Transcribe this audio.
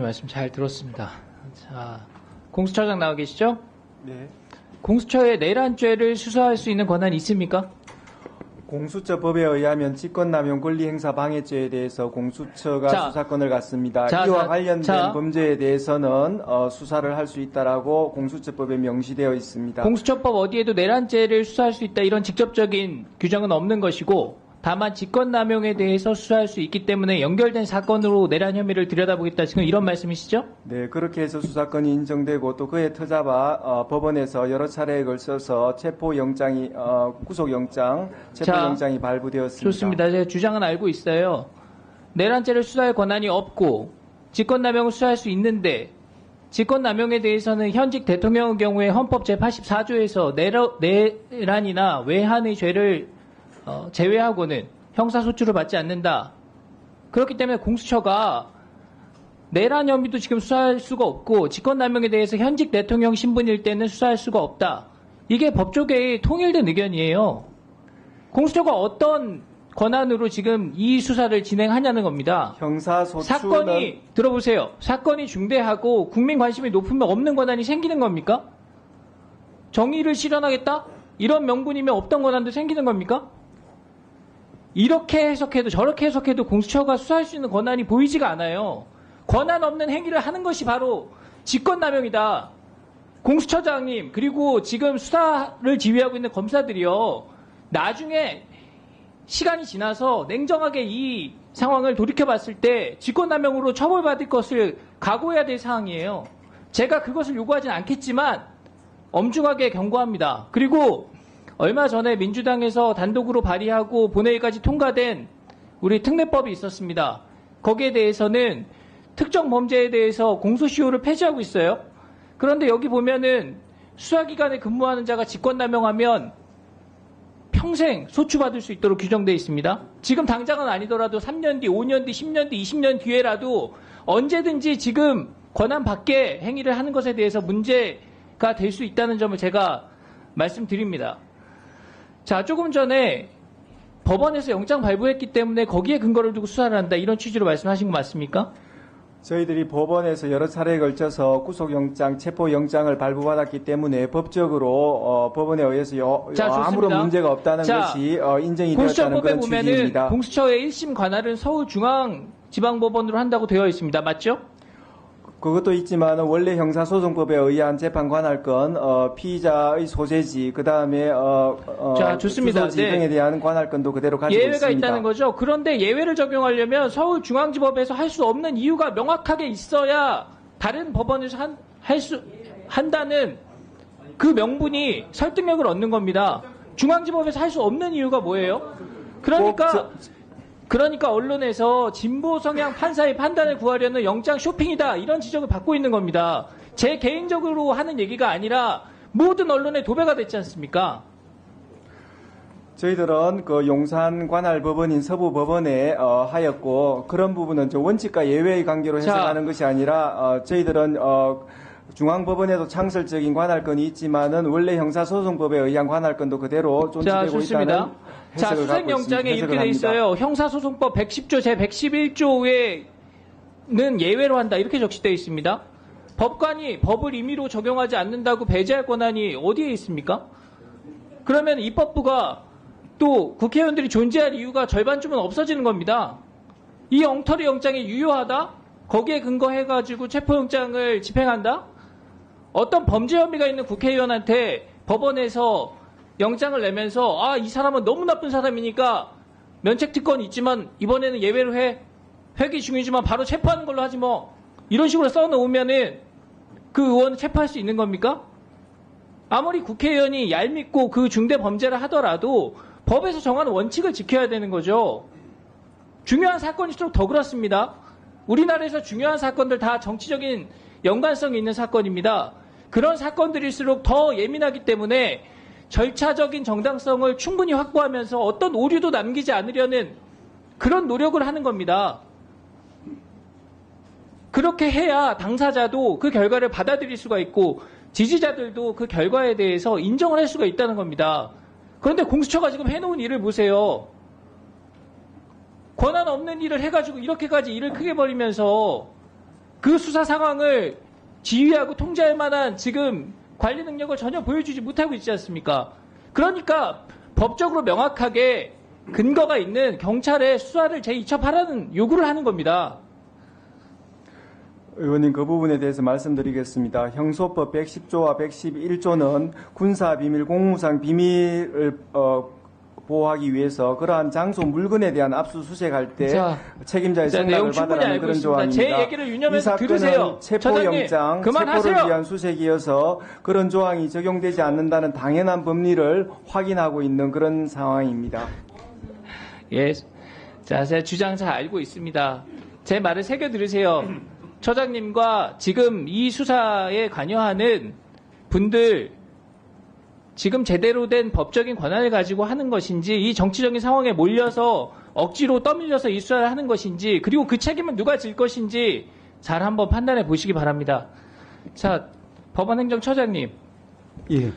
말씀 잘 들었습니다. 자, 공수처장 나와 계시죠? 네. 공수처에 내란죄를 수사할 수 있는 권한이 있습니까? 공수처법에 의하면 직권남용 권리행사방해죄에 대해서 공수처가 자, 수사권을 갖습니다. 자, 이와 자, 관련된 자. 범죄에 대해서는 수사를 할 수 있다라고 공수처법에 명시되어 있습니다. 공수처법 어디에도 내란죄를 수사할 수 있다 이런 직접적인 규정은 없는 것이고 다만 직권남용에 대해서 수사할 수 있기 때문에 연결된 사건으로 내란 혐의를 들여다보겠다 지금 이런 말씀이시죠? 네, 그렇게 해서 수사권이 인정되고 또 그에 터잡아 법원에서 여러 차례에 걸쳐서 체포영장이 구속영장, 체포영장이 발부되었습니다. 좋습니다. 제 주장은 알고 있어요. 내란죄를 수사할 권한이 없고 직권남용을 수사할 수 있는데 직권남용에 대해서는 현직 대통령의 경우에 헌법 제84조에서 내란이나 외환의 죄를 제외하고는 형사소추를 받지 않는다. 그렇기 때문에 공수처가 내란 혐의도 지금 수사할 수가 없고 직권남용에 대해서 현직 대통령 신분일 때는 수사할 수가 없다. 이게 법조계의 통일된 의견이에요. 공수처가 어떤 권한으로 지금 이 수사를 진행하냐는 겁니다. 형사소추는 사건이 들어보세요. 사건이 중대하고 국민 관심이 높으면 없는 권한이 생기는 겁니까? 정의를 실현하겠다? 이런 명분이면 없던 권한도 생기는 겁니까? 이렇게 해석해도 저렇게 해석해도 공수처가 수사할 수 있는 권한이 보이지가 않아요. 권한 없는 행위를 하는 것이 바로 직권남용이다. 공수처장님 그리고 지금 수사를 지휘하고 있는 검사들이요. 나중에 시간이 지나서 냉정하게 이 상황을 돌이켜봤을 때 직권남용으로 처벌받을 것을 각오해야 될 상황이에요. 제가 그것을 요구하진 않겠지만 엄중하게 경고합니다. 그리고 얼마 전에 민주당에서 단독으로 발의하고 본회의까지 통과된 우리 특례법이 있었습니다. 거기에 대해서는 특정 범죄에 대해서 공소시효를 폐지하고 있어요. 그런데 여기 보면은 수사기관에 근무하는 자가 직권남용하면 평생 소추받을 수 있도록 규정되어 있습니다. 지금 당장은 아니더라도 3년 뒤, 5년 뒤, 10년 뒤, 20년 뒤에라도 언제든지 지금 권한 밖의 행위를 하는 것에 대해서 문제가 될 수 있다는 점을 제가 말씀드립니다. 자, 조금 전에 법원에서 영장 발부했기 때문에 거기에 근거를 두고 수사를 한다 이런 취지로 말씀하신 거 맞습니까? 저희들이 법원에서 여러 차례에 걸쳐서 구속영장, 체포영장을 발부받았기 때문에 법적으로 법원에 의해서 아무런 문제가 없다는 것이 인정이 되었다는 그런 취지입니다. 보면은 공수처의 1심 관할은 서울중앙지방법원으로 한다고 되어 있습니다. 맞죠? 그것도 있지만 원래 형사소송법에 의한 재판 관할권, 피의자의 소재지, 그 다음에 좋습니다. 주소지 등에 대한 관할권도 그대로 가지고 예외가 있습니다. 있다는 거죠. 그런데 예외를 적용하려면 서울중앙지법에서 할 수 없는 이유가 명확하게 있어야 다른 법원에서 한다는 그 명분이 설득력을 얻는 겁니다. 중앙지법에서 할 수 없는 이유가 뭐예요? 그러니까 언론에서 진보 성향 판사의 판단을 구하려는 영장 쇼핑이다 이런 지적을 받고 있는 겁니다. 제 개인적으로 하는 얘기가 아니라 모든 언론의 도배가 됐지 않습니까? 저희들은 그 용산 관할 법원인 서부 법원에 하였고 그런 부분은 원칙과 예외의 관계로 해석하는 것이 아니라 저희들은 중앙법원에도 창설적인 관할권이 있지만은 원래 형사소송법에 의한 관할권도 그대로 존재되고 있다는 해석을 갖고 수색영장에 이렇게 돼 있어요. 형사소송법 110조 제 111조에는 예외로 한다 이렇게 적시되어 있습니다. 법관이 법을 임의로 적용하지 않는다고 배제할 권한이 어디에 있습니까? 그러면 입법부가 또 국회의원들이 존재할 이유가 절반쯤은 없어지는 겁니다. 이 엉터리 영장이 유효하다? 거기에 근거해가지고 체포영장을 집행한다? 어떤 범죄 혐의가 있는 국회의원한테 법원에서 영장을 내면서 이 사람은 너무 나쁜 사람이니까 면책특권이 있지만 이번에는 예외로 해. 회기 중이지만 바로 체포하는 걸로 하지 뭐. 이런 식으로 써놓으면은 그 의원을 체포할 수 있는 겁니까? 아무리 국회의원이 얄밉고 그 중대 범죄를 하더라도 법에서 정하는 원칙을 지켜야 되는 거죠. 중요한 사건일수록 더 그렇습니다. 우리나라에서 중요한 사건들 다 정치적인 연관성이 있는 사건입니다. 그런 사건들일수록 더 예민하기 때문에 절차적인 정당성을 충분히 확보하면서 어떤 오류도 남기지 않으려는 그런 노력을 하는 겁니다. 그렇게 해야 당사자도 그 결과를 받아들일 수가 있고 지지자들도 그 결과에 대해서 인정을 할 수가 있다는 겁니다. 그런데 공수처가 지금 해놓은 일을 보세요. 권한 없는 일을 해가지고 이렇게까지 일을 크게 벌이면서 그 수사 상황을 지휘하고 통제할 만한 지금 관리 능력을 전혀 보여주지 못하고 있지 않습니까? 그러니까 법적으로 명확하게 근거가 있는 경찰의 수사를 재이첩하라는 요구를 하는 겁니다. 의원님 그 부분에 대해서 말씀드리겠습니다. 형소법 110조와 111조는 군사비밀, 공무상 비밀을 보호하기 위해서 그러한 장소 물건에 대한 압수수색할 때 자, 책임자의 내용 승낙을 충분히 받으라는 알고 그런 있습니다. 조항입니다. 제 얘기를 유념해서 이 사건은 들으세요. 체포영장, 처장님, 그만하세요. 체포를 위한 수색이어서 그런 조항이 적용되지 않는다는 당연한 법리를 확인하고 있는 그런 상황입니다. 예, 자, 제 주장 잘 알고 있습니다. 제 말을 새겨 들으세요. 처장님과 지금 이 수사에 관여하는 분들 지금 제대로 된 법적인 권한을 가지고 하는 것인지 이 정치적인 상황에 몰려서 억지로 떠밀려서 이 수사를 하는 것인지 그리고 그 책임은 누가 질 것인지 잘 한번 판단해 보시기 바랍니다. 자, 법원행정처장님. 예.